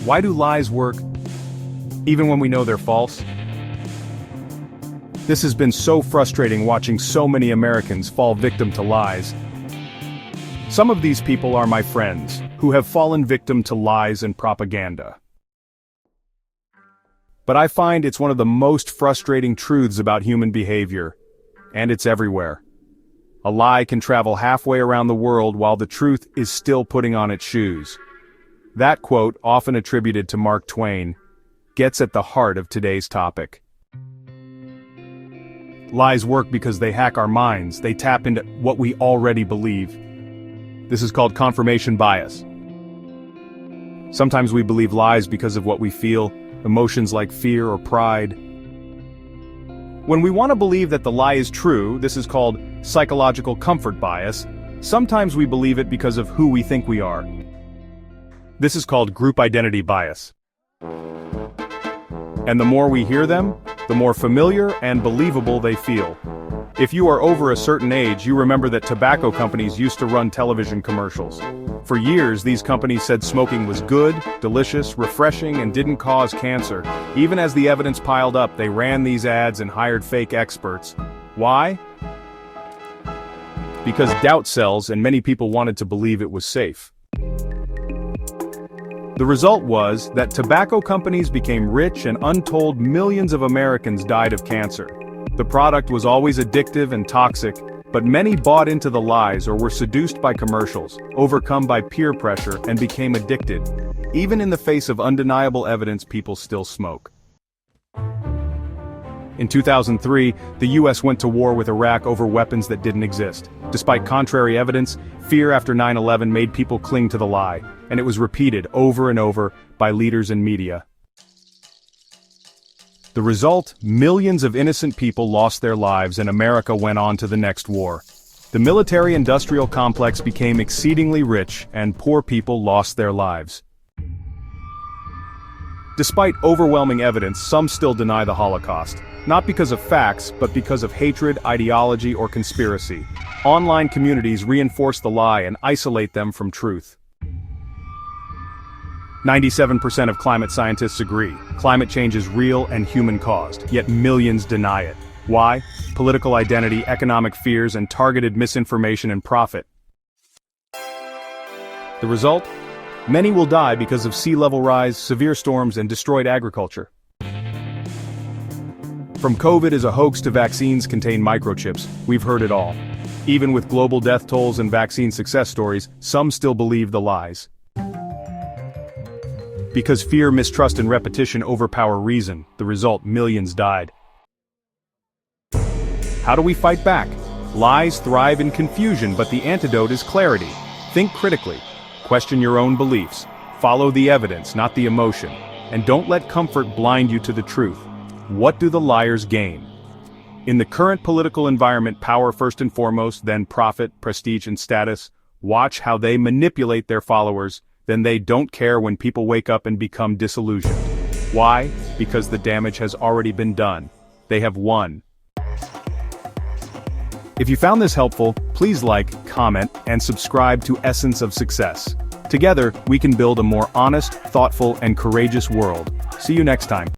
Why do lies work, even when we know they're false? This has been so frustrating watching so many Americans fall victim to lies. Some of these people are my friends, who have fallen victim to lies and propaganda. But I find it's one of the most frustrating truths about human behavior, and it's everywhere. A lie can travel halfway around the world while the truth is still putting on its shoes. That quote, often attributed to Mark Twain, gets at the heart of today's topic. Lies work because they hack our minds, they tap into what we already believe. This is called confirmation bias. Sometimes we believe lies because of what we feel, emotions like fear or pride. When we want to believe that the lie is true, this is called psychological comfort bias. Sometimes we believe it because of who we think we are. This is called group identity bias. And the more we hear them, the more familiar and believable they feel. If you are over a certain age, you remember that tobacco companies used to run television commercials. For years, these companies said smoking was good, delicious, refreshing, and didn't cause cancer. Even as the evidence piled up, they ran these ads and hired fake experts. Why? Because doubt sells, and many people wanted to believe it was safe. The result was that tobacco companies became rich and untold millions of Americans died of cancer. The product was always addictive and toxic, but many bought into the lies or were seduced by commercials, overcome by peer pressure, and became addicted. Even in the face of undeniable evidence, people still smoke. In 2003, the US went to war with Iraq over weapons that didn't exist. Despite contrary evidence, fear after 9/11 made people cling to the lie, and it was repeated over and over by leaders and media. The result, millions of innocent people lost their lives and America went on to the next war. The military-industrial complex became exceedingly rich and poor people lost their lives. Despite overwhelming evidence, some still deny the Holocaust. Not because of facts, but because of hatred, ideology, or conspiracy. Online communities reinforce the lie and isolate them from truth. 97% of climate scientists agree. Climate change is real and human-caused, yet millions deny it. Why? Political identity, economic fears, and targeted misinformation and profit. The result? Many will die because of sea level rise, severe storms, and destroyed agriculture. From COVID is a hoax to vaccines contain microchips, we've heard it all. Even with global death tolls and vaccine success stories, some still believe the lies. Because fear, mistrust, and repetition overpower reason, the result, millions died. How do we fight back? Lies thrive in confusion, but the antidote is clarity. Think critically. Question your own beliefs. Follow the evidence, not the emotion. And don't let comfort blind you to the truth. What do the liars gain? In the current political environment, power first and foremost, then profit, prestige, and status. Watch how they manipulate their followers. Then they don't care when people wake up and become disillusioned. Why? Because the damage has already been done. They have won. If you found this helpful, please like, comment, and subscribe to Essence of Success. Together, we can build a more honest, thoughtful, and courageous world. See you next time.